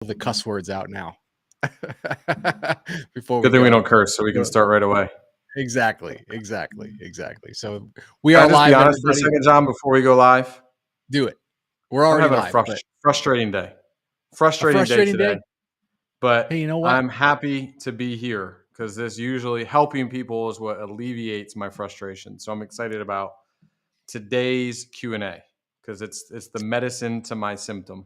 the cuss words out now. Before Good we thing we go. don't curse, so we can start right away. Exactly. So we Can I are just be live, honest for a everybody. second, John, before we go live? Do it. We're I'm already having live, a but frustrating day. a Frustrating day frustrating today. day. But Hey, you know what? I'm happy to be here because this usually helping people is what alleviates my frustration. So I'm excited about today's Q&A because it's the medicine to my symptom.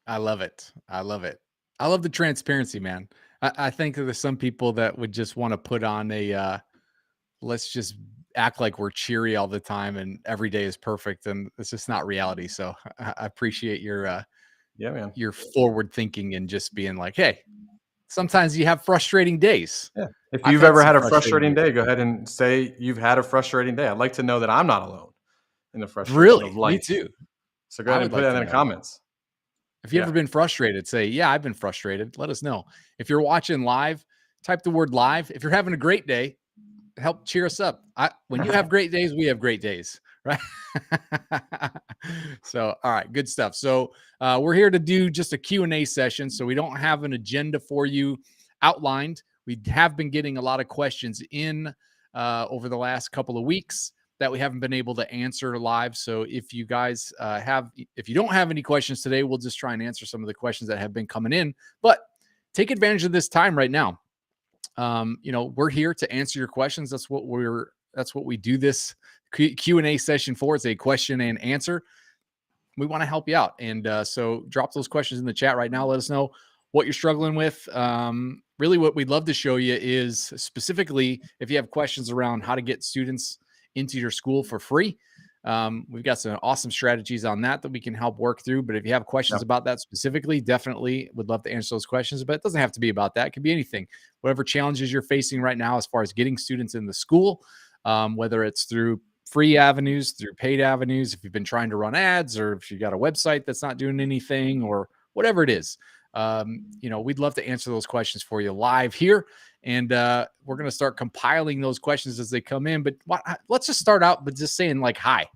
I love it. I love it. I love the transparency, man. I think that there's some people that would just want to put on a let's just act like we're cheery all the time and every day is perfect, and it's just not reality. So I appreciate Yeah, man. your forward thinking and just being like, hey, sometimes you have frustrating days. Yeah. If I've you've had ever some had a frustrating frustrating days. day, go ahead and say you've had a frustrating day. I'd like to know that I'm not alone in the frustration of Really? Me life. too. So go I ahead and would put like that to in the know. comments. If you Yeah. ever been frustrated, say, yeah, I've been frustrated. Let us know. If you're watching live, type the word live. If you're having a great day, help cheer us up. When you have great days, we have great days, right? So, all right, good stuff. So we're here to do just a Q&A session. So we don't have an agenda for you outlined. We have been getting a lot of questions in over the last couple of weeks that we haven't been able to answer live. So if you guys if you don't have any questions today, we'll just try and answer some of the questions that have been coming in. But take advantage of this time right now. We're here to answer your questions. That's what we do this Q&A session for. It's a question and answer. We want to help you out. And so drop those questions in the chat right now. Let us know what you're struggling with. Really what we'd love to show you is specifically if you have questions around how to get students into your school for free. We've got some awesome strategies on that we can help work through. But if you have questions about that specifically, definitely would love to answer those questions. But it doesn't have to be about that. It could be anything, whatever challenges you're facing right now as far as getting students in the school, whether it's through free avenues, through paid avenues, if you've been trying to run ads or if you got a website that's not doing anything or whatever it is. We'd love to answer those questions for you live here. And we're going to start compiling those questions as they come in. But let's just start out with just saying like, hi.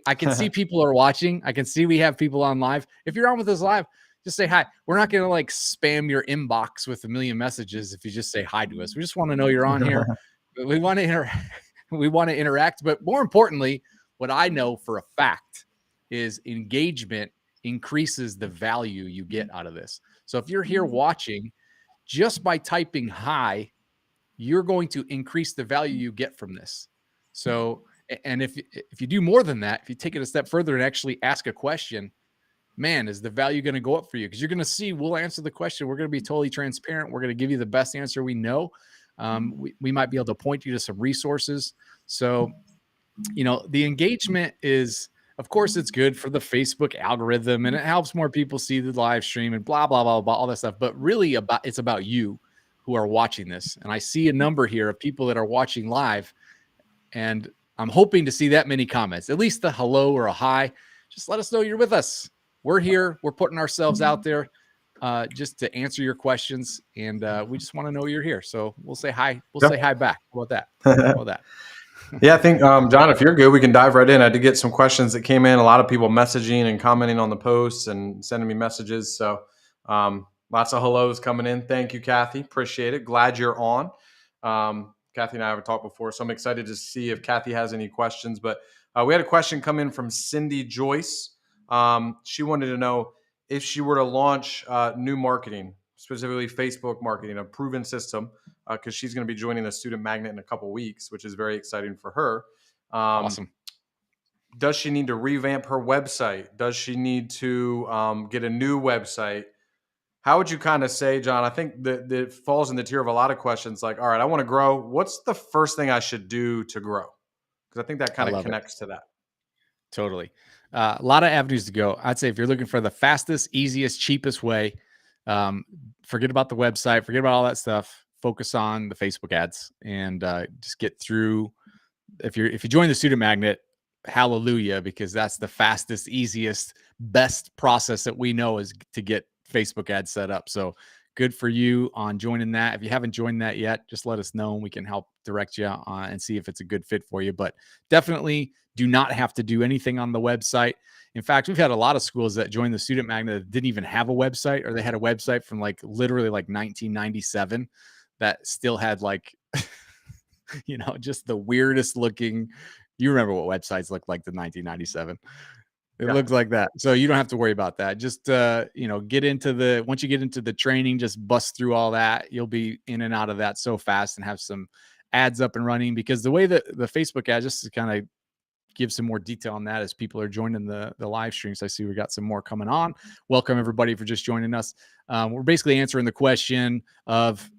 I can see people are watching. I can see we have people on live. If you're on with us live, just say hi. We're not going to like spam your inbox with a million messages if you just say hi to us. We just want to know you're on here. We want to interact. But more importantly, what I know for a fact is engagement increases the value you get out of this. So if you're here watching, just by typing hi, you're going to increase the value you get from this. So, and if you do more than that, if you take it a step further and actually ask a question, man, is the value going to go up for you? Because you're going to see, we'll answer the question. We're going to be totally transparent. We're going to give you the best answer we know. We might be able to point you to some resources. So, the engagement is, of course, it's good for the Facebook algorithm and it helps more people see the live stream and blah, blah, blah, blah, all that stuff. But really it's about you who are watching this. And I see a number here of people that are watching live, and I'm hoping to see that many comments, at least the hello or a hi. Just let us know you're with us. We're here. We're putting ourselves out there just to answer your questions. And we just want to know you're here. So we'll say hi. We'll say hi back. How about that? How about that? Yeah, I think, John, if you're good, we can dive right in. I did get some questions that came in, a lot of people messaging and commenting on the posts and sending me messages. So lots of hellos coming in. Thank you, Kathy. Appreciate it. Glad you're on. Kathy and I haven't talked before, so I'm excited to see if Kathy has any questions. But we had a question come in from Cindy Joyce. She wanted to know if she were to launch new marketing, specifically Facebook marketing, a proven system, because she's going to be joining the Student Magnet in a couple weeks, which is very exciting for her. Awesome. Does she need to revamp her website? Does she need to get a new website? How would you kind of say, John? I think that it falls in the tier of a lot of questions like, all right, I want to grow. What's the first thing I should do to grow? Because I think that kind of connects to that. Totally. A lot of avenues to go. I'd say if you're looking for the fastest, easiest, cheapest way, forget about the website, forget about all that stuff. Focus on the Facebook ads and just get through. If you join the Student Magnet, hallelujah, because that's the fastest, easiest, best process that we know is to get Facebook ads set up. So good for you on joining that. If you haven't joined that yet, just let us know and we can help direct you and see if it's a good fit for you. But definitely do not have to do anything on the website. In fact, we've had a lot of schools that joined the Student Magnet that didn't even have a website, or they had a website from like literally like 1997 that still had like, just the weirdest looking. You remember what websites looked like in 1997. It looks like that. So you don't have to worry about that. Just, once you get into the training, just bust through all that. You'll be in and out of that so fast and have some ads up and running, because the way that the Facebook ads, just to kind of give some more detail on that as people are joining the live streams. I see we got some more coming on. Welcome everybody for just joining us. We're basically answering the question of,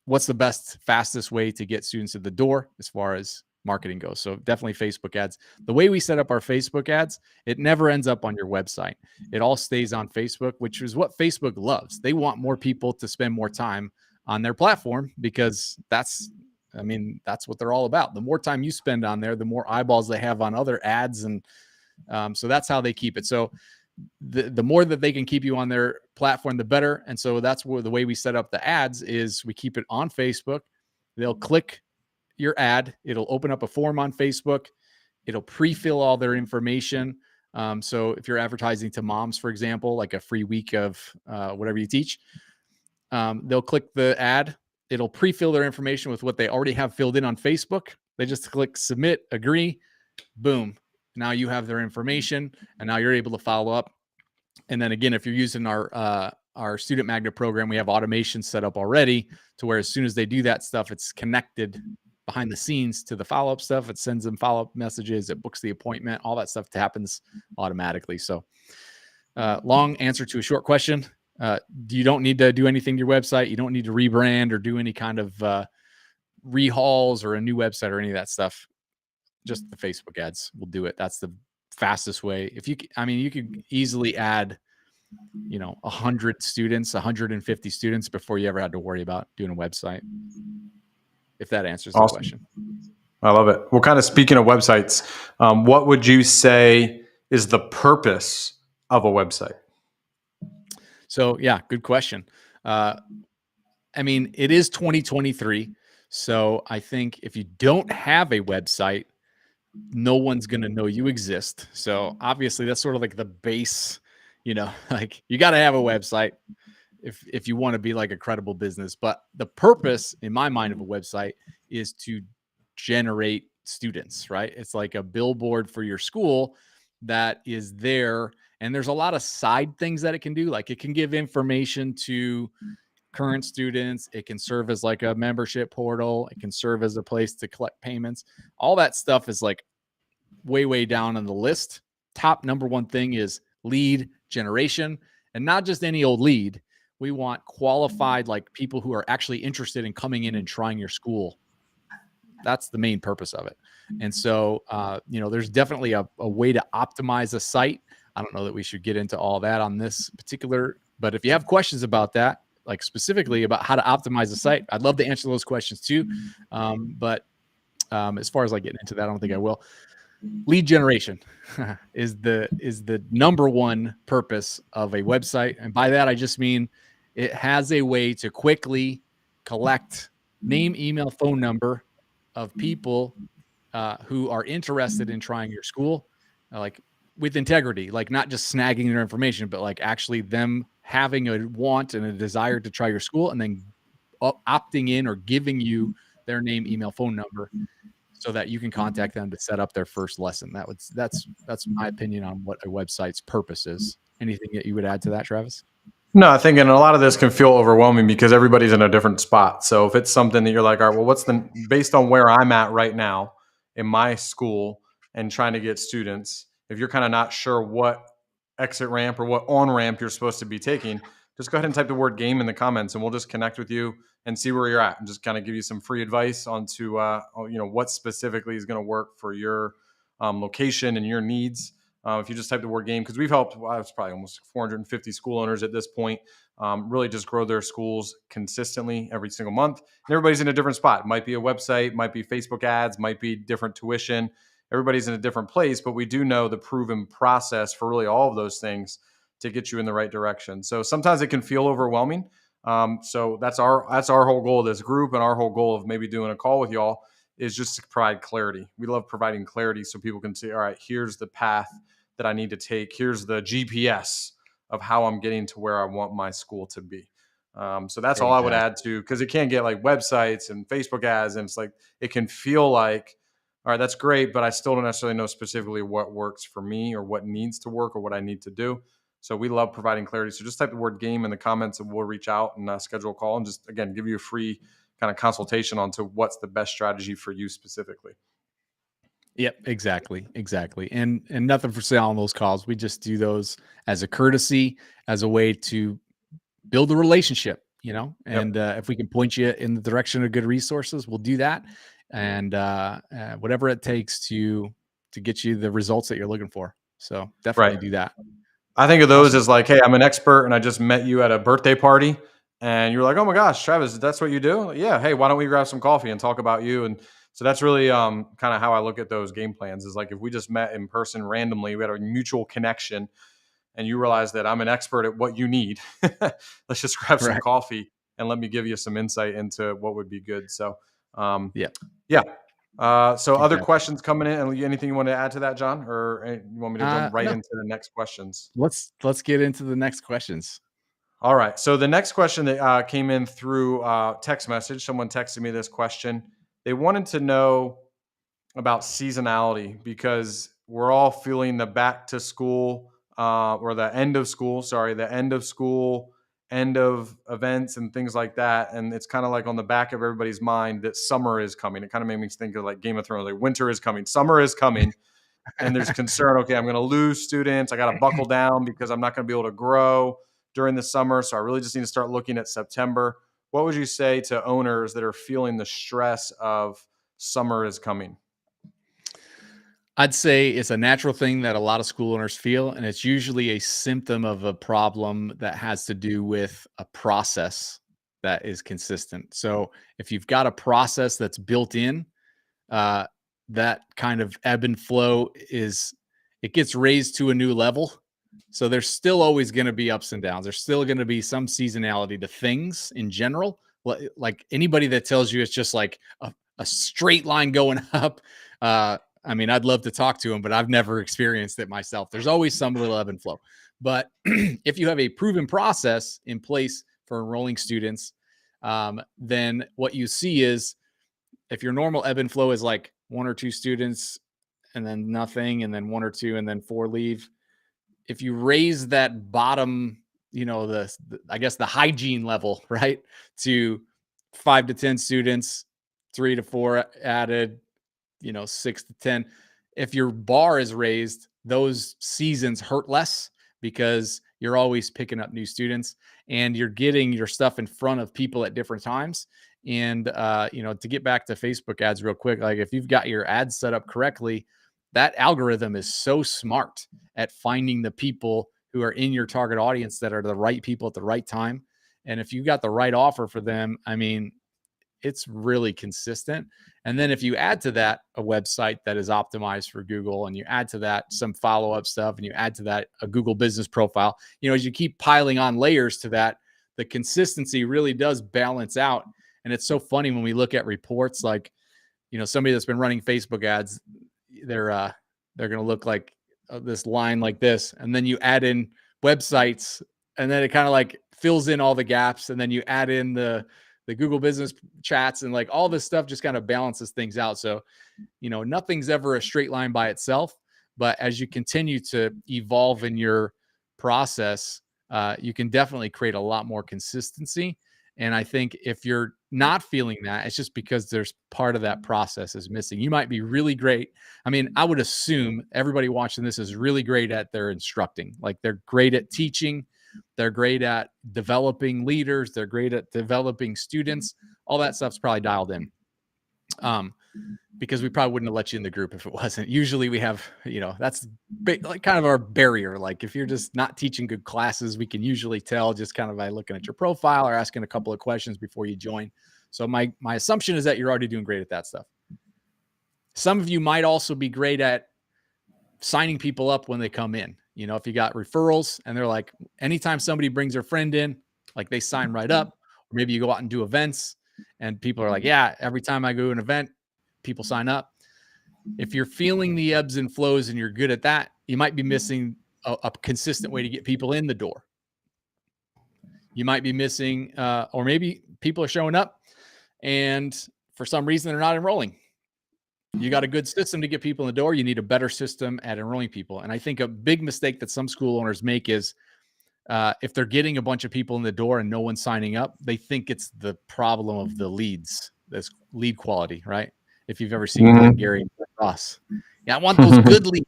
what's the best, fastest way to get students to the door as far as marketing goes. So definitely Facebook ads. The way we set up our Facebook ads, it never ends up on your website. It all stays on Facebook, which is what Facebook loves. They want more people to spend more time on their platform, because that's what they're all about. The more time you spend on there, the more eyeballs they have on other ads. And so that's how they keep it. So the more that they can keep you on their platform, the better. And so that's where the way we set up the ads is we keep it on Facebook. They'll click your ad. It'll open up a form on Facebook. It'll pre-fill all their information. So if you're advertising to moms, for example, like a free week of whatever you teach, they'll click the ad. It'll pre-fill their information with what they already have filled in on Facebook. They just click submit, agree, boom. Now you have their information, and now you're able to follow up. And then again, if you're using our Student Magnet program, we have automation set up already to where as soon as they do that stuff, it's connected behind the scenes to the follow-up stuff. It sends them follow-up messages. It books the appointment. All that stuff happens automatically. So long answer to a short question. You don't need to do anything to your website. You don't need to rebrand or do any kind of rehauls or a new website or any of that stuff. Just the Facebook ads will do it. That's the fastest way. You could easily add, 100 students, 150 students before you ever had to worry about doing a website. If that answers the question. I love it. Well, kind of speaking of websites, what would you say is the purpose of a website? So yeah, good question. It is 2023. So I think if you don't have a website, no one's going to know you exist. So obviously that's sort of like the base, like you got to have a website if you want to be like a credible business. But the purpose in my mind of a website is to generate students, right? It's like a billboard for your school that is there. And there's a lot of side things that it can do. Like it can give information to current students. It can serve as like a membership portal. It can serve as a place to collect payments. All that stuff is like way down on the list. Top number one thing is lead generation, and not just any old lead. We want qualified, like people who are actually interested in coming in and trying your school. That's the main purpose of it. And so, there's definitely a way to optimize a site. I don't know that we should get into all that on this particular, but if you have questions about that, like specifically about how to optimize the site, I'd love to answer those questions too. But as far as like getting into that, I don't think I will. Lead generation is the number one purpose of a website. And by that, I just mean it has a way to quickly collect name, email, phone number of people who are interested in trying your school, like with integrity, like not just snagging their information, but like actually them having a want and a desire to try your school, and then opting in or giving you their name, email, phone number so that you can contact them to set up their first lesson. That's my opinion on what a website's purpose is. Anything that you would add to that, Travis? No, I think, and a lot of this can feel overwhelming because everybody's in a different spot. So if it's something that you're like, all right, well, based on where I'm at right now in my school and trying to get students, if you're kind of not sure what exit ramp or what on ramp you're supposed to be taking, just go ahead and type the word game in the comments and we'll just connect with you and see where you're at and just kind of give you some free advice onto, what specifically is going to work for your location and your needs. If you just type the word game, because we've helped, it's probably almost 450 school owners at this point, really just grow their schools consistently every single month. And everybody's in a different spot. It might be a website, might be Facebook ads, might be different tuition. Everybody's in a different place, but we do know the proven process for really all of those things to get you in the right direction. So sometimes it can feel overwhelming. So that's our whole goal of this group, and our whole goal of maybe doing a call with y'all is just to provide clarity. We love providing clarity so people can see, all right, here's the path that I need to take. Here's the GPS of how I'm getting to where I want my school to be. So that's all I would add Exactly. to, because it can get like websites and Facebook ads, and it's like it can feel like, all right, that's great, but I still don't necessarily know specifically what works for me or what needs to work or what I need to do. So we love providing clarity. So just type the word game in the comments and we'll reach out and schedule a call and just, again, give you a free kind of consultation on to what's the best strategy for you specifically. Yep, exactly. And nothing for sale on those calls. We just do those as a courtesy, as a way to build a relationship, Yep. and if we can point you in the direction of good resources, we'll do that. And whatever it takes to get you the results that you're looking for. So definitely Right. do that. I think of those Awesome. as like, hey, I'm an expert and I just met you at a birthday party. And you're like, oh my gosh, Travis, that's what you do? Like, yeah. Hey, why don't we grab some coffee and talk about you? And so that's really kind of how I look at those game plans, is like, if we just met in person randomly, we had a mutual connection, and you realize that I'm an expert at what you need. Let's just grab some Right. coffee and let me give you some insight into what would be good. So, Yeah. yeah. So other Exactly. questions coming in, and anything you want to add to that, John, or you want me to jump right No, into the next questions? let's get into the next questions. All right. So the next question that came in through text message, someone texted me this question. They wanted to know about seasonality, because we're all feeling the back to school or the end of school, sorry, the end of school, end of events and things like that. And it's kind of like on the back of everybody's mind that summer is coming. It kind of made me think of like Game of Thrones, like winter is coming, summer is coming. And there's concern, okay, I'm going to lose students. I got to buckle down because I'm not going to be able to grow during the summer. So I really just need to start looking at September. What would you say to owners that are feeling the stress of summer is coming? I'd say it's a natural thing that a lot of school owners feel, and it's usually a symptom of a problem that has to do with a process that is consistent. So if you've got a process that's built in, uh, that kind of ebb and flow it gets raised to a new level. So there's still always going to be ups and downs. There's still going to be some seasonality to things in general. Like anybody that tells you it's just like a straight line going up, I mean, I'd love to talk to them, but I've never experienced it myself. There's always some little ebb and flow. But if you have a proven process in place for enrolling students, then what you see is, if your normal ebb and flow is like one or two students and then nothing, and then one or two, and then four leave, if you raise that bottom, I guess the hygiene level, right, to 5 to 10 students, 3 to 4 added, 6 to 10. If your bar is raised, those seasons hurt less because you're always picking up new students and you're getting your stuff in front of people at different times. And to get back to Facebook ads real quick, like if you've got your ads set up correctly, that algorithm is so smart at finding the people who are in your target audience that are the right people at the right time. And if you got the right offer for them, I mean, it's really consistent. And then if you add to that a website that is optimized for Google, and you add to that some follow-up stuff, and you add to that a Google business profile, as you keep piling on layers to that, the consistency really does balance out. And it's so funny when we look at reports, like, somebody that's been running Facebook ads, they're going to look like this line like this. And then you add in websites, and then it kind of like fills in all the gaps. And then you add in the Google business chats, and like all this stuff just kind of balances things out. So, nothing's ever a straight line by itself, but as you continue to evolve in your process, you can definitely create a lot more consistency. And I think if you're not feeling that, it's just because there's part of that process is missing. You might be really great. I mean, I would assume everybody watching this is really great at their instructing. Like they're great at teaching. They're great at developing leaders. They're great at developing students. All that stuff's probably dialed in. Because we probably wouldn't have let you in the group if it wasn't. Usually we have, that's like kind of our barrier. Like if you're just not teaching good classes, we can usually tell just kind of by looking at your profile or asking a couple of questions before you join. So my assumption is that you're already doing great at that stuff. Some of you might also be great at signing people up when they come in. If you got referrals and they're like, anytime somebody brings their friend in, Like they sign right up, or maybe you go out and do events and people are like, yeah, every time I go to an event, people sign up. If you're feeling the ebbs and flows and you're good at that, you might be missing a consistent way to get people in the door. You might be missing, or maybe people are showing up and for some reason they're not enrolling. You got a good system to get people in the door. You need a better system at enrolling people. And I think a big mistake that some school owners make is if they're getting a bunch of people in the door and no one's signing up, they think it's the problem of the leads, this lead quality, right? If you've ever seen Glenn Gary and Ross, yeah, I want those good leads.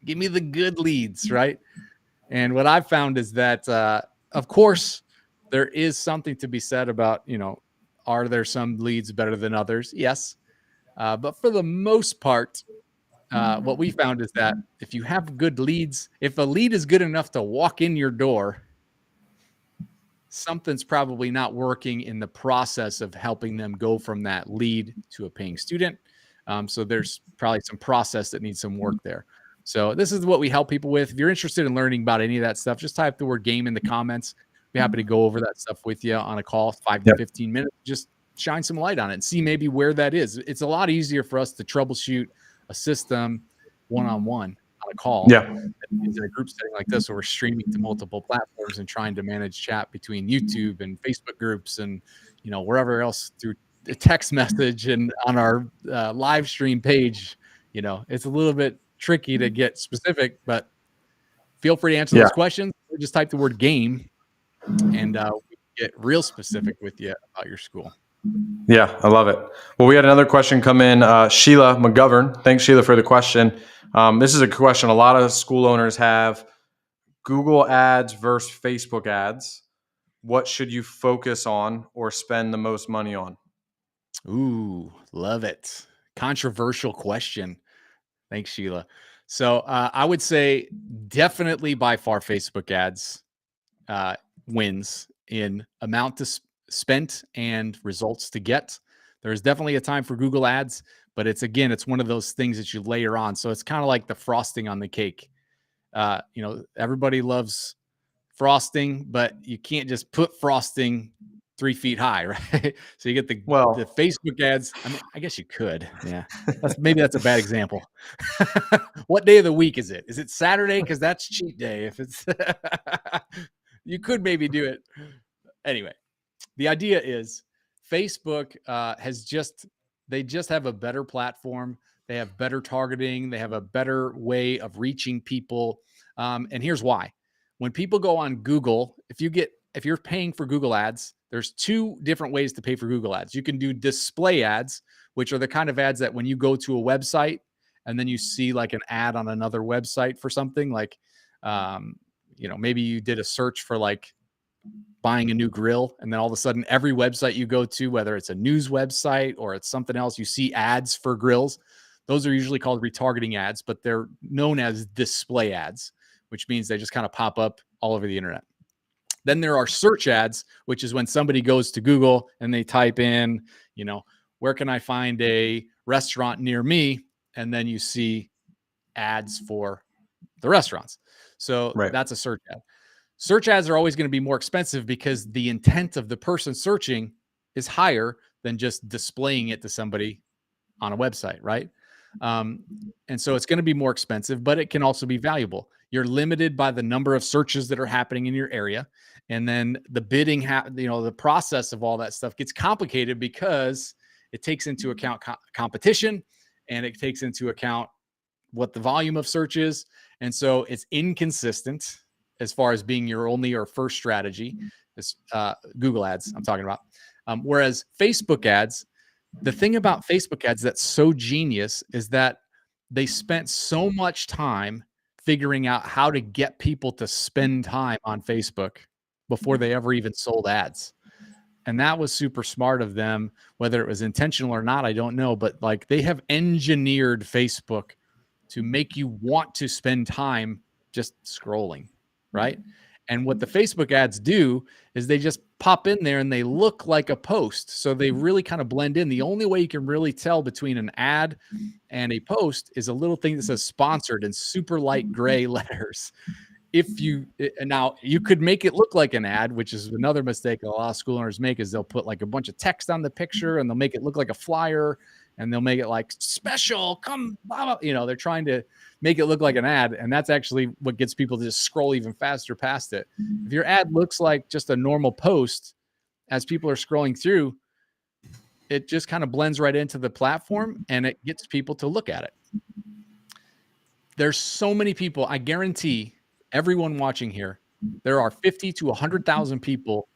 Give me the good leads, right? And what I've found is that, of course, there is something to be said about, are there some leads better than others? Yes. But for the most part, what we found is that if you have good leads, if a lead is good enough to walk in your door, something's probably not working in the process of helping them go from that lead to a paying student. So there's probably some process that needs some work there. So this is what we help people with. If you're interested in learning about any of that stuff, just type the word game in the comments. Be happy to go over that stuff with you on a call, 5 to 15 minutes. Just shine some light on it and see maybe where that is. It's a lot easier for us to troubleshoot a system one-on-one on a call. Yeah. In a group setting like this, where we're streaming to multiple platforms and trying to manage chat between YouTube and Facebook groups and, wherever else through a text message and on our live stream page, it's a little bit tricky to get specific, but feel free to answer those questions. Or just type the word game and we get real specific with you about your school. Yeah, I love it. Well, we had another question come in. Sheila McGovern. Thanks, Sheila, for the question. This is a question a lot of school owners have. Google ads versus Facebook ads. What should you focus on or spend the most money on? Ooh, love it. Controversial question. Thanks, Sheila. So I would say definitely by far Facebook ads wins in amount to spent and results to get. There's definitely a time for Google ads, but it's one of those things that you layer on. So it's kind of like the frosting on the cake. Everybody loves frosting, but you can't just put frosting 3 feet high, right? So you get the Facebook ads. I mean, I guess you could. Yeah. Maybe that's a bad example. What day of the week is it? Is it Saturday? Because that's cheat day. If it's you could maybe do it. Anyway, the idea is Facebook they just have a better platform. They have better targeting. They have a better way of reaching people. And here's why. When people go on Google, if you're paying for Google ads, there's 2 different ways to pay for Google ads. You can do display ads, which are the kind of ads that when you go to a website and then you see like an ad on another website for something like, maybe you did a search for like buying a new grill, and then all of a sudden every website you go to, whether it's a news website or it's something else, you see ads for grills. Those are usually called retargeting ads, but they're known as display ads, which means they just kind of pop up all over the internet. Then there are search ads, which is when somebody goes to Google and they type in, where can I find a restaurant near me? And then you see ads for the restaurants. So That's a search ad. Search ads are always going to be more expensive because the intent of the person searching is higher than just displaying it to somebody on a website, right? And so it's going to be more expensive, but it can also be valuable. You're limited by the number of searches that are happening in your area. And then the bidding, the process of all that stuff gets complicated because it takes into account competition, and it takes into account what the volume of search is. And so it's inconsistent as far as being your only or first strategy. Is Google ads I'm talking about. Whereas Facebook ads, the thing about Facebook ads that's so genius is that they spent so much time figuring out how to get people to spend time on Facebook before they ever even sold ads. And that was super smart of them. Whether it was intentional or not, I don't know. But like, they have engineered Facebook to make you want to spend time just scrolling, right? And what the Facebook ads do is they just pop in there and they look like a post. So they really kind of blend in. The only way you can really tell between an ad and a post is a little thing that says sponsored in super light gray letters. if you now you could make it look like an ad, which is another mistake a lot of school owners make, is they'll put like a bunch of text on the picture and they'll make it look like a flyer and they'll make it like special, come, blah, blah. You know, they're trying to make it look like an ad, and that's actually what gets people to just scroll even faster past it. If your ad looks like just a normal post as people are scrolling through, it just kind of blends right into the platform and it gets people to look at it. There's so many people, I guarantee everyone watching here, there are 50 to 100,000 people,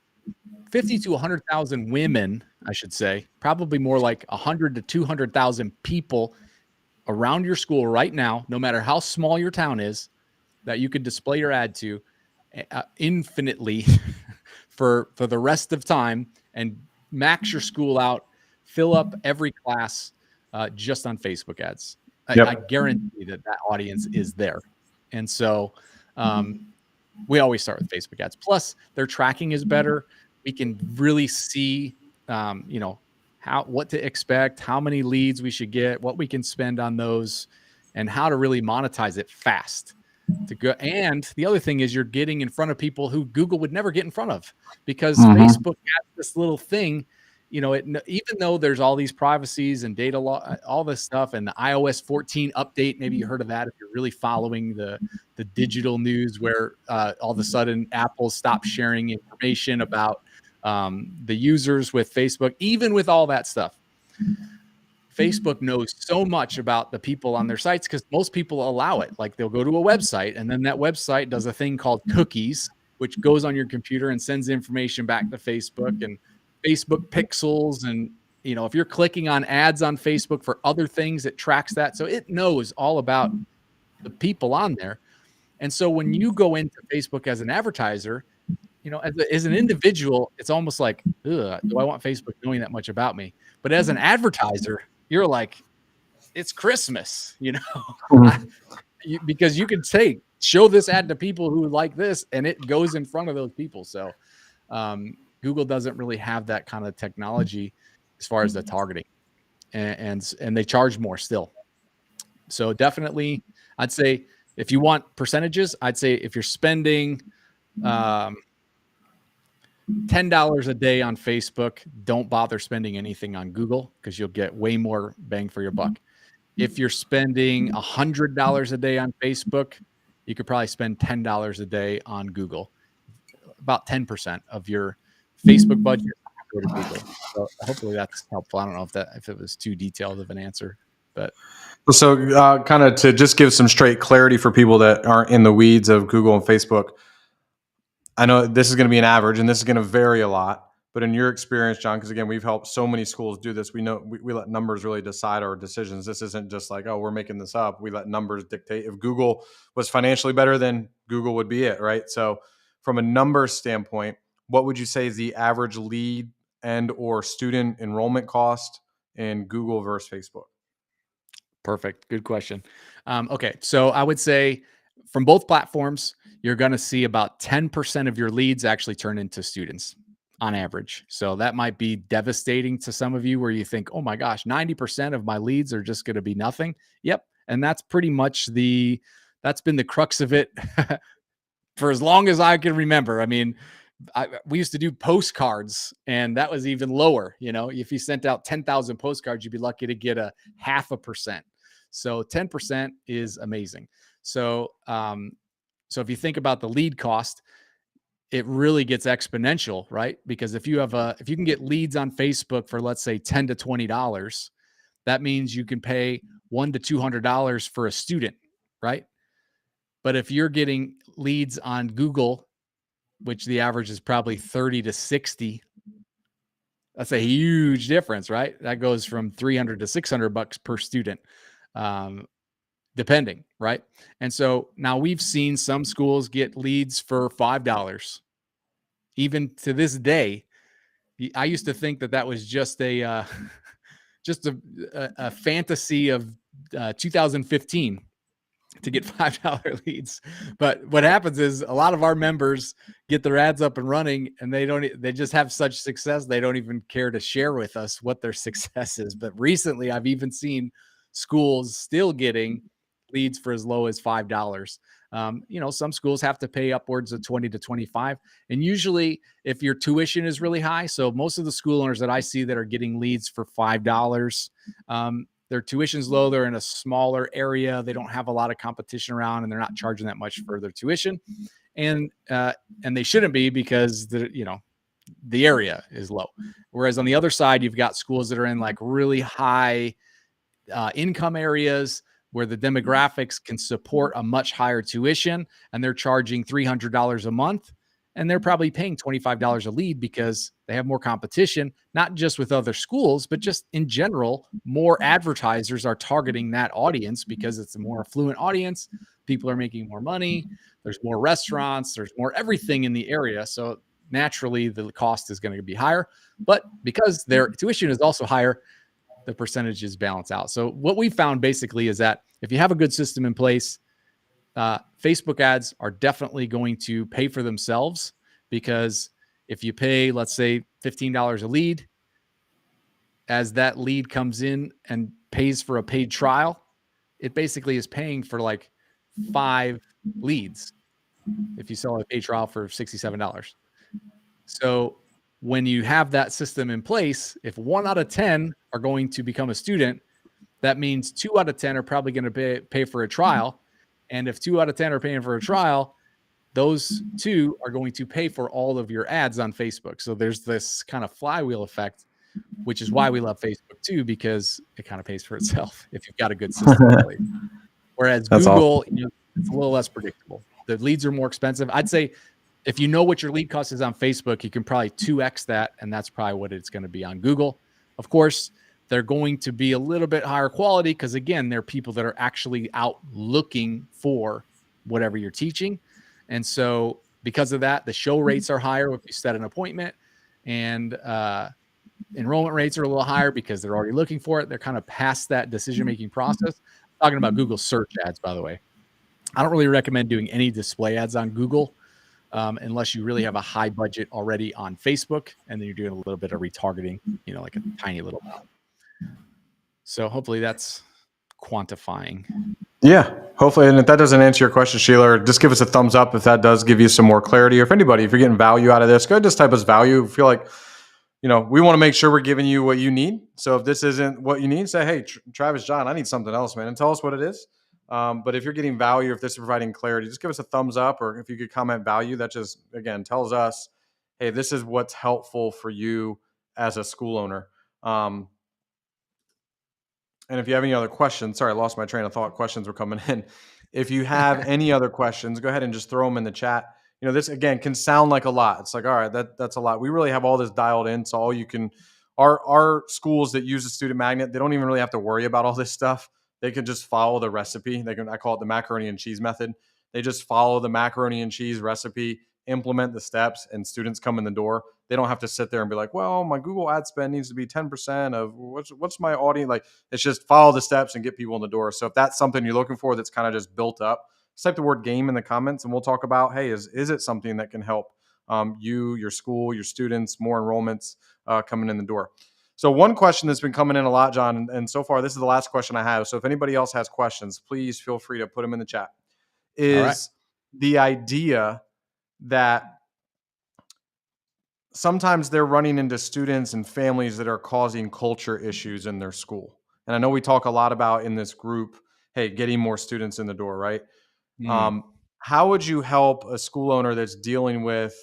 50 to 100,000 women, I should say, probably more like 100 to 200,000 people around your school right now, no matter how small your town is, that you could display your ad to infinitely for the rest of time and max your school out, fill up every class just on Facebook ads. I guarantee that audience is there. And so we always start with Facebook ads. Plus, their tracking is better. We can really see, what to expect, how many leads we should get, what we can spend on those, and how to really monetize it fast. And the other thing is you're getting in front of people who Google would never get in front of, because Facebook has this little thing. Even though there's all these privacies and data law, all this stuff, and the iOS 14 update, maybe you heard of that if you're really following the digital news, where all of a sudden Apple stopped sharing information about the users with Facebook. Even with all that stuff, Facebook knows so much about the people on their sites because most people allow it. Like they'll go to a website and then that website does a thing called cookies, which goes on your computer and sends information back to Facebook and Facebook pixels. And, if you're clicking on ads on Facebook for other things, it tracks that. So it knows all about the people on there. And so when you go into Facebook as an advertiser, as an individual, it's almost like, ugh, do I want Facebook knowing that much about me? But as an advertiser, you're like, it's Christmas, because you can say, show this ad to people who like this, and it goes in front of those people. So Google doesn't really have that kind of technology as far as the targeting, and they charge more still. So definitely, I'd say if you want percentages, I'd say if you're spending $10 a day on Facebook, don't bother spending anything on Google because you'll get way more bang for your buck. If you're spending $100 a day on Facebook, you could probably spend $10 a day on Google. About 10% of your Facebook budget go to Google. So hopefully that's helpful. I don't know if it was too detailed of an answer, but. So kind of to just give some straight clarity for people that aren't in the weeds of Google and Facebook, I know this is going to be an average and this is going to vary a lot, but in your experience, John, because again, we've helped so many schools do this. We know we let numbers really decide our decisions. This isn't just like, oh, we're making this up. We let numbers dictate. If Google was financially better, then Google would be it, right? So from a number standpoint, what would you say is the average lead and or student enrollment cost in Google versus Facebook? Perfect. Good question. Okay. So I would say from both platforms, you're going to see about 10% of your leads actually turn into students on average. So that might be devastating to some of you where you think, oh my gosh, 90% of my leads are just going to be nothing. Yep. And that's pretty much that's been the crux of it for as long as I can remember. I mean, we used to do postcards and that was even lower. If you sent out 10,000 postcards, you'd be lucky to get a 0.5%. So 10% is amazing. So if you think about the lead cost, it really gets exponential, right? Because if you can get leads on Facebook for, let's say, $10 to $20, that means you can pay $100 to $200 for a student, right? But if you're getting leads on Google, which the average is probably 30 to 60, that's a huge difference, right? That goes from $300 to $600 per student. Depending, right? And so now we've seen some schools get leads for $5. Even to this day, I used to think that was just a fantasy of 2015 to get $5 leads. But what happens is a lot of our members get their ads up and running and they just have such success. They don't even care to share with us what their success is. But recently I've even seen schools still getting leads for as low as $5. Some schools have to pay upwards of 20 to 25. And usually if your tuition is really high, so most of the school owners that I see that are getting leads for $5, their tuition's low. They're in a smaller area. They don't have a lot of competition around, and they're not charging that much for their tuition. And they shouldn't be, because the area is low. Whereas on the other side, you've got schools that are in like really high income areas where the demographics can support a much higher tuition, and they're charging $300 a month, and they're probably paying $25 a lead because they have more competition, not just with other schools, but just in general. More advertisers are targeting that audience because it's a more affluent audience. People are making more money. There's more restaurants. There's more everything in the area. So naturally, the cost is going to be higher. But because their tuition is also higher, the percentages balance out. So what we found basically is that if you have a good system in place, Facebook ads are definitely going to pay for themselves, because if you pay, let's say, $15 a lead, as that lead comes in and pays for a paid trial, it basically is paying for like 5 leads if you sell a paid trial for $67. So when you have that system in place, if 1 out of 10 are going to become a student, that means 2 out of 10 are probably going to pay for a trial. And if 2 out of 10 are paying for a trial, those 2 are going to pay for all of your ads on Facebook. So there's this kind of flywheel effect, which is why we love Facebook too, because it kind of pays for itself if you've got a good system in place. Whereas That's Google, awesome. it's a little less predictable. The leads are more expensive. I'd say if you know what your lead cost is on Facebook, you can probably 2x that, and that's probably what it's going to be on Google. Of course, they're going to be a little bit higher quality because, again, they're people that are actually out looking for whatever you're teaching. And so because of that, the show rates are higher if you set an appointment, and enrollment rates are a little higher because they're already looking for it. They're kind of past that decision-making process. I'm talking about Google search ads, by the way. I don't really recommend doing any display ads on Google unless you really have a high budget already on Facebook, and then you're doing a little bit of retargeting, like a tiny little amount. So hopefully that's quantifying. Yeah, hopefully. And if that doesn't answer your question, Sheila, just give us a thumbs up if that does give you some more clarity. Or if anybody, if you're getting value out of this, go ahead, just type us value. Feel like, we want to make sure we're giving you what you need. So if this isn't what you need, say, hey, Travis, John, I need something else, man, and tell us what it is. But if you're getting value, if this is providing clarity, just give us a thumbs up, or if you could comment value, that just, again, tells us, hey, this is what's helpful for you as a school owner. And if you have any other questions, sorry, I lost my train of thought. Questions were coming in. If you have any other questions, go ahead and just throw them in the chat. This again can sound like a lot. It's like, all right, that's a lot. We really have all this dialed in. So our schools that use a student magnet, they don't even really have to worry about all this stuff. They can just follow the recipe. I call it the macaroni and cheese method. They just follow the macaroni and cheese recipe, implement the steps, and students come in the door. They don't have to sit there and be like, well, my Google ad spend needs to be 10% of what's my audience. Like, it's just follow the steps and get people in the door. So if that's something you're looking for, that's kind of just built up, just type the word game in the comments, and we'll talk about, hey, is it something that can help you, your school, your students, more enrollments coming in the door. So one question that's been coming in a lot, John, and so far this is the last question I have. So if anybody else has questions, please feel free to put them in the chat. Is the idea that sometimes they're running into students and families that are causing culture issues in their school. And I know we talk a lot about in this group, hey, getting more students in the door, right? How would you help a school owner that's dealing with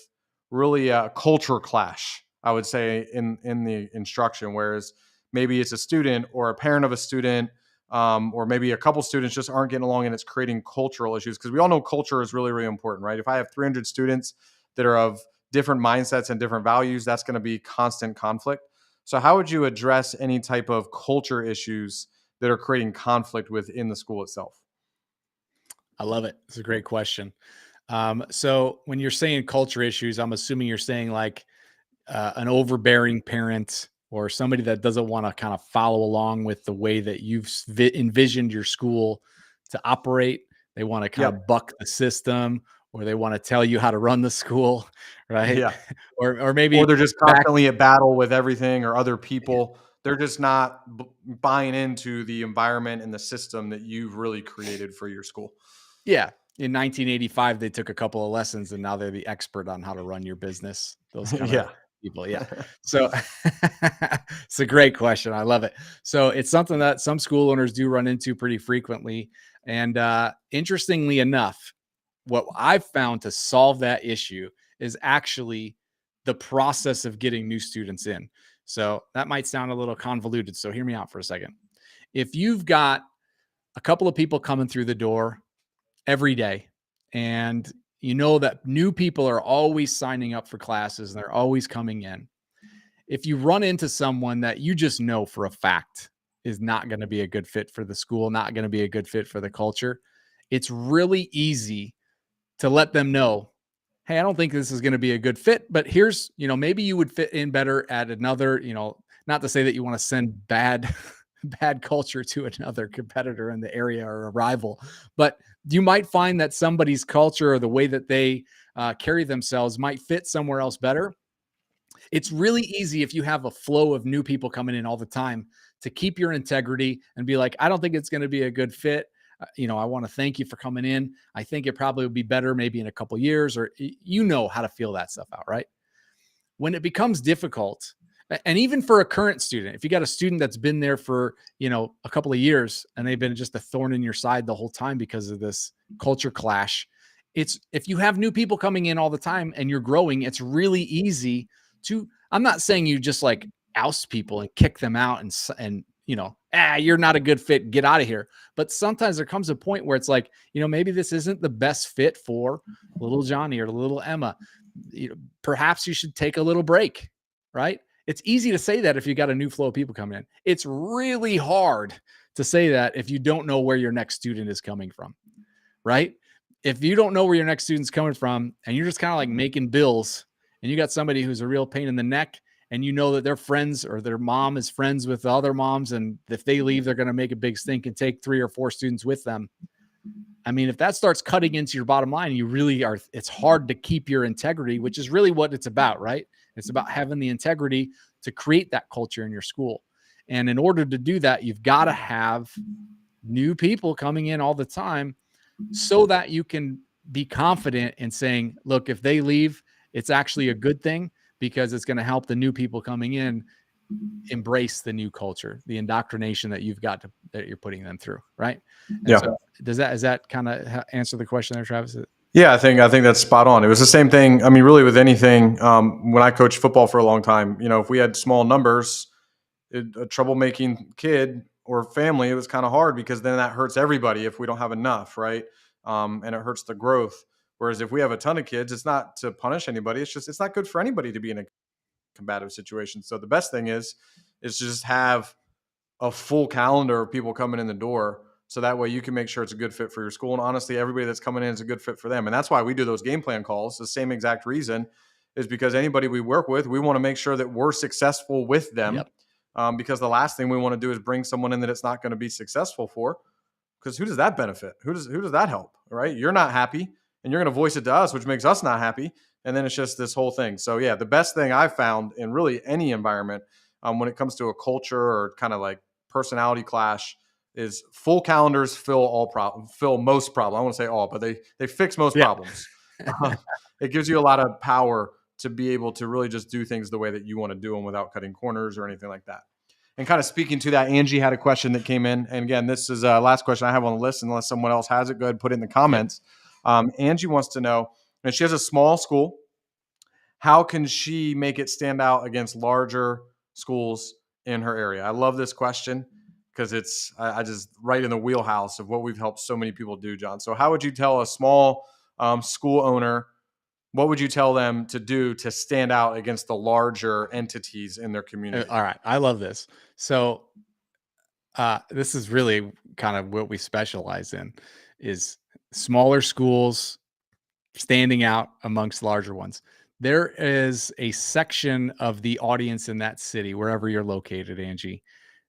really a culture clash, I would say, in the instruction, whereas maybe it's a student or a parent of a student, or maybe a couple students just aren't getting along, and it's creating cultural issues? Because we all know culture is really, really important, right? If I have 300 students that are of different mindsets and different values, that's going to be constant conflict. So how would you address any type of culture issues that are creating conflict within the school itself? I love it. It's a great question. So when you're saying culture issues, I'm assuming you're saying like an overbearing parent or somebody that doesn't want to kind of follow along with the way that you've envisioned your school to operate. They want to kind of buck the system, or they want to tell you how to run the school, right? Yeah. or maybe Or they're just constantly at battle with everything or other people. They're just not buying into the environment and the system that you've really created for your school. Yeah. in 1985, they took a couple of lessons and now they're the expert on how to run your business. Those kind of Yeah. people. Yeah. So it's a great question. I love it. So it's something that some school owners do run into pretty frequently. And interestingly enough, what I've found to solve that issue is actually the process of getting new students in. So that might sound a little convoluted. So hear me out for a second. If you've got a couple of people coming through the door every day, and you know that new people are always signing up for classes and they're always coming in. If you run into someone that you just know for a fact is not going to be a good fit for the school, not going to be a good fit for the culture, it's really easy to let them know, hey, I don't think this is going to be a good fit, but here's, maybe you would fit in better at another, not to say that you want to send bad bad culture to another competitor in the area or a rival, but you might find that somebody's culture or the way that they carry themselves might fit somewhere else better. It's really easy if you have a flow of new people coming in all the time to keep your integrity and be like, I don't think it's going to be a good fit. I want to thank you for coming in. I think it probably would be better maybe in a couple years, or how to feel that stuff out, right? When it becomes difficult, and even for a current student, if you got a student that's been there for, a couple of years and they've been just a thorn in your side the whole time because of this culture clash, if you have new people coming in all the time and you're growing, it's really easy to, I'm not saying you just like oust people and kick them out and you're not a good fit, get out of here. But sometimes there comes a point where it's like, maybe this isn't the best fit for little Johnny or little Emma. Perhaps you should take a little break, right? It's easy to say that if you got a new flow of people coming in. It's really hard to say that if you don't know where your next student is coming from, right? If you don't know where your next student's coming from and you're just kind of like making bills and you got somebody who's a real pain in the neck and you know that their friends or their mom is friends with the other moms, and if they leave, they're going to make a big stink and take 3 or 4 students with them. I mean, if that starts cutting into your bottom line, it's hard to keep your integrity, which is really what it's about, right? It's about having the integrity to create that culture in your school. And in order to do that, you've got to have new people coming in all the time so that you can be confident in saying, look, if they leave, it's actually a good thing because it's going to help the new people coming in embrace the new culture, the indoctrination that that you're putting them through. Right. And Yeah. so does that kind of answer the question there, Travis? Yeah, I think that's spot on. It was the same thing. I mean, really with anything, when I coached football for a long time, if we had small numbers, a troublemaking kid or family, it was kind of hard because then that hurts everybody if we don't have enough, right? And it hurts the growth. Whereas if we have a ton of kids, it's not to punish anybody. It's just, it's not good for anybody to be in a combative situation. So the best thing is to just have a full calendar of people coming in the door. So that way you can make sure it's a good fit for your school. And honestly, everybody that's coming in is a good fit for them. And that's why we do those game plan calls. The same exact reason is because anybody we work with, we want to make sure that we're successful with them. Yep. Because the last thing we want to do is bring someone in that it's not going to be successful for. Because who does that benefit? Who does that help? Right? You're not happy and you're going to voice it to us, which makes us not happy. And then it's just this whole thing. So yeah, the best thing I've found in really any environment when it comes to a culture or kind of like personality clash is full calendars fill most problems. I won't say all, but they fix most problems. It gives you a lot of power to be able to really just do things the way that you want to do them without cutting corners or anything like that. And kind of speaking to that, Angie had a question that came in. And again, this is last question I have on the list. Unless someone else has it, go ahead and put it in the comments. Angie wants to know, and she has a small school. How can she make it stand out against larger schools in her area? I love this question because it's I just right in the wheelhouse of what we've helped so many people do, John. So how would you tell a small school owner, what would you tell them to do to stand out against the larger entities in their community? All right. I love this. So this is really kind of what we specialize in is smaller schools standing out amongst larger ones. There is a section of the audience in that city, wherever you're located, Angie,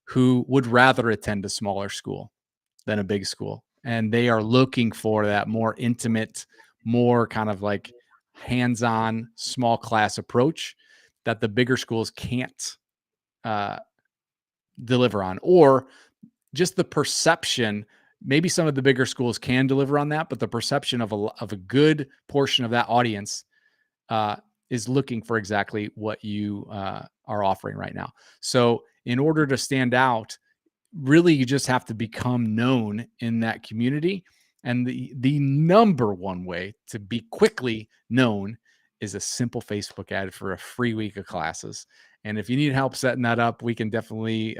who would rather attend a smaller school than a big school. And they are looking for that more intimate, more kind of like hands-on small class approach that the bigger schools can't deliver on, or just the perception. maybe some of the bigger schools can deliver on that, but the perception of a good portion of that audience is looking for exactly what you are offering right now. So in order to stand out, really you just have to become known in that community. And the number one way to be quickly known is a simple Facebook ad for a free week of classes. And if you need help setting that up, we can definitely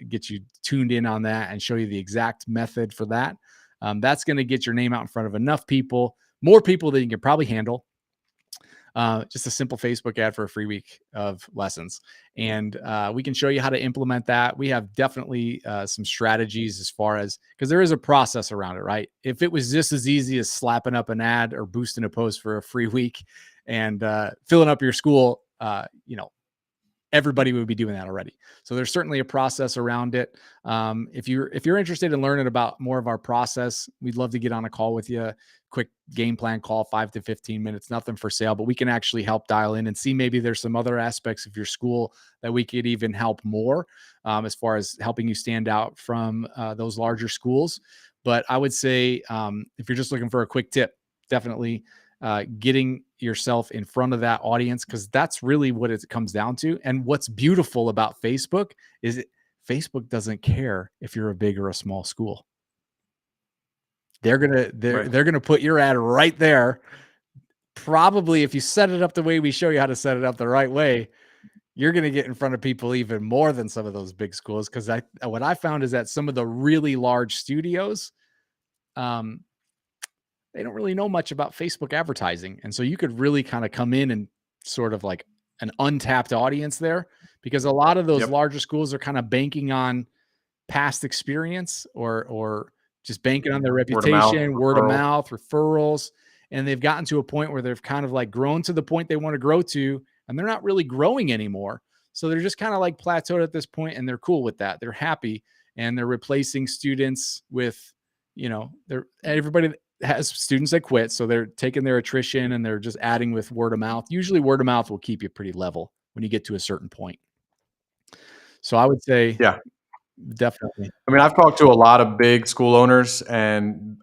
get you tuned in on that and show you the exact method for that. That's going to get your name out in front of enough people, more people than you can probably handle. Just a simple Facebook ad for a free week of lessons. And we can show you how to implement that. We have definitely some strategies as far as, because there is a process around it, right? If it was just as easy as slapping up an ad or boosting a post for a free week and filling up your school, everybody would be doing that already. So there's certainly a process around it. If you're interested in learning about more of our process, we'd love to get on a call with you. Quick game plan call, 5 to 15 minutes, nothing for sale, but we can actually help dial in and see maybe there's some other aspects of your school that we could even help more as far as helping you stand out from those larger schools. But I would say if you're just looking for a quick tip, definitely getting yourself in front of that audience, because that's really what it comes down to. And what's beautiful about Facebook is Facebook doesn't care if you're a big or a small school. They're gonna put your ad right there. Probably if you set it up the way we show you how to set it up the right way, you're going to get in front of people even more than some of those big schools. Because what I found is that some of the really large studios, they don't really know much about Facebook advertising. And so you could really kind of come in and sort of like an untapped audience there, because a lot of those larger schools are kind of banking on past experience or just banking on their reputation, word of mouth, referrals. And they've gotten to a point where they've kind of like grown to the point they want to grow to, and they're not really growing anymore. So they're just kind of like plateaued at this point, and they're cool with that. They're happy, and they're replacing students with, everybody has students that quit. So they're taking their attrition and they're just adding with word of mouth. Usually word of mouth will keep you pretty level when you get to a certain point. So I would say, definitely. I mean, I've talked to a lot of big school owners, and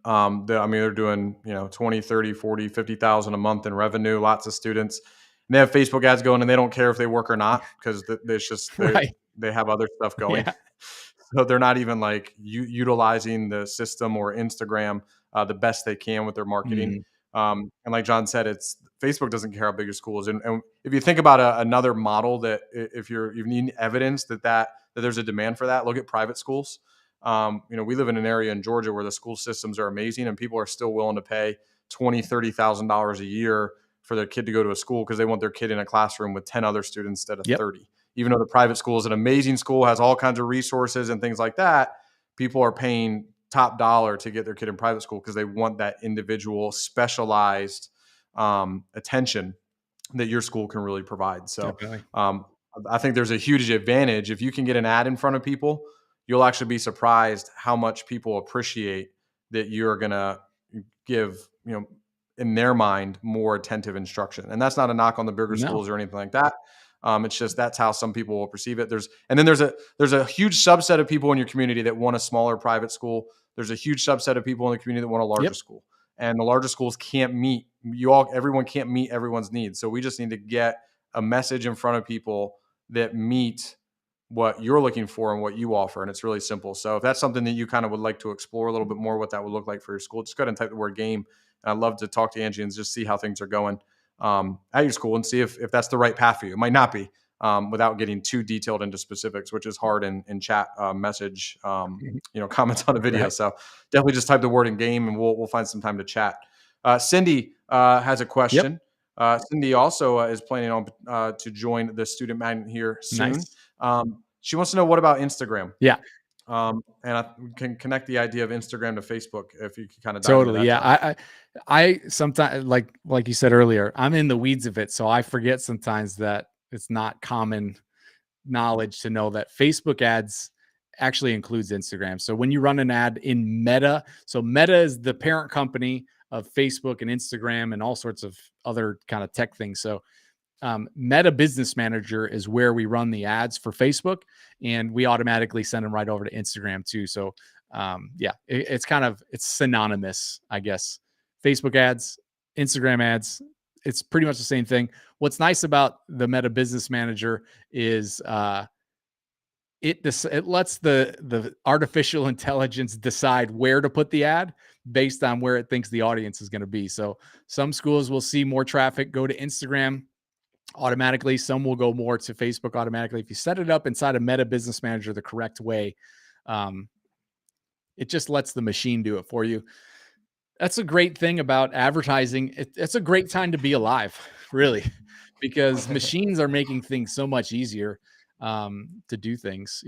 they're doing 20, 30, 40, 50,000 a month in revenue, lots of students. And they have Facebook ads going, and they don't care if they work or not, because it's just they have other stuff going. Yeah. So they're not even like utilizing the system or Instagram the best they can with their marketing. And like John said, it's Facebook doesn't care how big your school is. And if you think about another model that if you need evidence that there's a demand for that, look at private schools. We live in an area in Georgia where the school systems are amazing, and people are still willing to pay $20,000, $30,000 a year for their kid to go to a school because they want their kid in a classroom with 10 other students instead of 30. Even though the private school is an amazing school, has all kinds of resources and things like that, people are paying top dollar to get their kid in private school because they want that individual specialized attention that your school can really provide. So I think there's a huge advantage. If you can get an ad in front of people, you'll actually be surprised how much people appreciate that you're going to give, in their mind, more attentive instruction. And that's not a knock on the bigger schools or anything like that. It's just that's how some people will perceive it. There's a huge subset of people in your community that want a smaller private school. There's a huge subset of people in the community that want a larger school. And the larger schools can't meet everyone can't meet everyone's needs. So we just need to get a message in front of people that meet what you're looking for and what you offer. And it's really simple. So if that's something that you kind of would like to explore a little bit more, what that would look like for your school, just go ahead and type the word game. And I'd love to talk to Angie and just see how things are going at your school and see if that's the right path for you. It might not be without getting too detailed into specifics, which is hard in chat message, comments on a video. Right. So definitely just type the word in game and we'll find some time to chat. Cindy has a question. Cindy also is planning on to join the student magnet here soon. Nice. She wants to know, what about Instagram? Yeah. And I can connect the idea of Instagram to Facebook if you can kind of dive into that. Yeah. I sometimes, like you said earlier, I'm in the weeds of it. So I forget sometimes that it's not common knowledge to know that Facebook ads actually includes Instagram. So when you run an ad in Meta, so Meta is the parent company of Facebook and Instagram and all sorts of other kind of tech things. So Meta Business Manager is where we run the ads for Facebook, and we automatically send them right over to Instagram too. So Yeah, it's synonymous, I guess. Facebook ads, Instagram ads, it's pretty much the same thing. What's nice about the Meta Business Manager is it lets the artificial intelligence decide where to put the ad based on where it thinks the audience is going to be. So some schools will see more traffic go to Instagram automatically. Some will go more to Facebook automatically. If you set it up inside a Meta Business Manager the correct way, um, it just lets the machine do it for you. That's a great thing about advertising. It's a great time to be alive, really, because machines are making things so much easier to do things.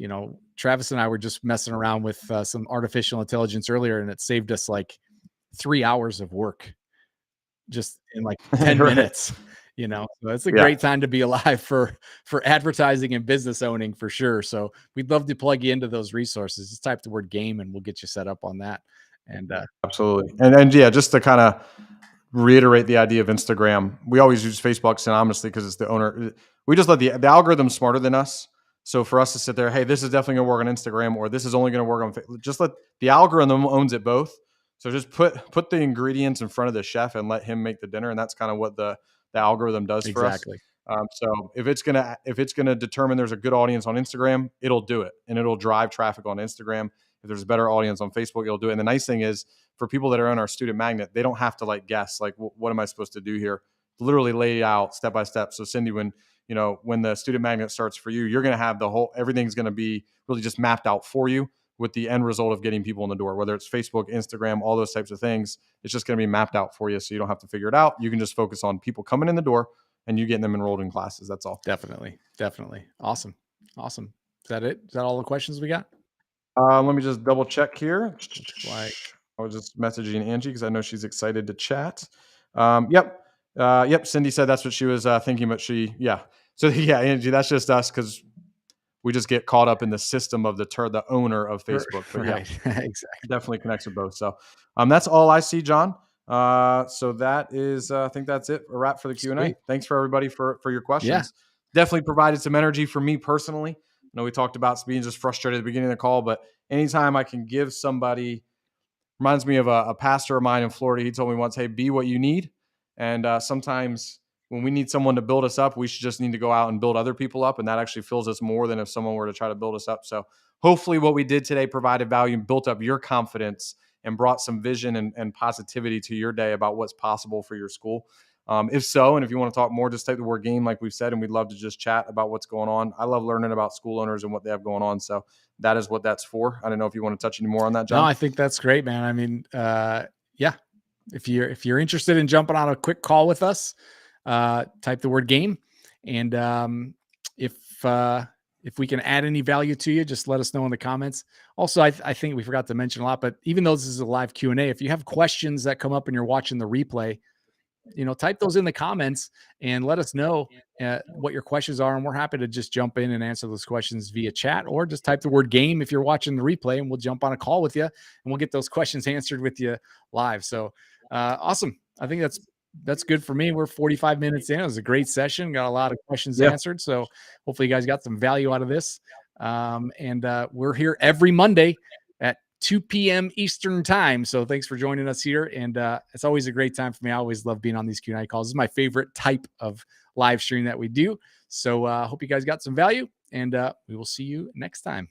Travis and I were just messing around with some artificial intelligence earlier, and it saved us like 3 hours of work just in like 10 Right. minutes. So it's a Yeah. great time to be alive for advertising and business owning for sure. So we'd love to plug you into those resources. Just type the word game and we'll get you set up on that. And Absolutely. And yeah, just to kind of reiterate the idea of Instagram, we always use Facebook synonymously because it's the owner. We just let the algorithm smarter than us. So for us to sit there, hey, this is definitely going to work on Instagram, or this is only going to work on Facebook. Just let the algorithm owns it both. So just put the ingredients in front of the chef and let him make the dinner, and that's kind of what the algorithm does for us. exactly. So if it's gonna determine there's a good audience on Instagram, it'll do it, and it'll drive traffic on Instagram. If there's a better audience on Facebook, it'll do it. And the nice thing is, for people that are on our student magnet, they don't have to like guess like what am I supposed to do here. Literally lay out step by step. So Cindy, when the student magnet starts for you, you're going to have everything's going to be really just mapped out for you with the end result of getting people in the door, whether it's Facebook, Instagram, all those types of things. It's just going to be mapped out for you, so you don't have to figure it out. You can just focus on people coming in the door and you getting them enrolled in classes. That's all. Definitely. Awesome. Is that it? Is that all the questions we got? Let me just double check here. Looks like I was just messaging Angie because I know she's excited to chat. Yep. Cindy said that's what she was thinking, but So yeah, Angie, that's just us because we just get caught up in the system of the owner of Facebook. But right. yeah, Exactly. definitely connects with both. So that's all I see, John. So that is, I think that's it. A wrap for the Q&A. Sweet. Thanks for everybody for your questions. Yeah. Definitely provided some energy for me personally. I know we talked about being just frustrated at the beginning of the call, but anytime I can give somebody, reminds me of a pastor of mine in Florida. He told me once, hey, be what you need. And sometimes when we need someone to build us up, we should just need to go out and build other people up. And that actually fills us more than if someone were to try to build us up. So hopefully what we did today provided value and built up your confidence and brought some vision and positivity to your day about what's possible for your school. If so, and if you want to talk more, just type the word game, like we've said, and we'd love to just chat about what's going on. I love learning about school owners and what they have going on. So that is what that's for. I don't know if you want to touch any more on that, John. No, I think that's great, man. I mean, yeah, if you're interested in jumping on a quick call with us, type the word game. And if we can add any value to you, just let us know in the comments. Also, I think we forgot to mention a lot, but even though this is a live Q&A, if you have questions that come up and you're watching the replay, type those in the comments and let us know what your questions are. And we're happy to just jump in and answer those questions via chat, or just type the word game if you're watching the replay, and we'll jump on a call with you and we'll get those questions answered with you live. So awesome. I think that's good for me. We're 45 minutes in. It was a great session. Got a lot of questions answered. So hopefully you guys got some value out of this. And we're here every Monday at 2 p.m. Eastern time. So thanks for joining us here. And it's always a great time for me. I always love being on these Q&A calls. This is my favorite type of live stream that we do. So hope you guys got some value, and we will see you next time.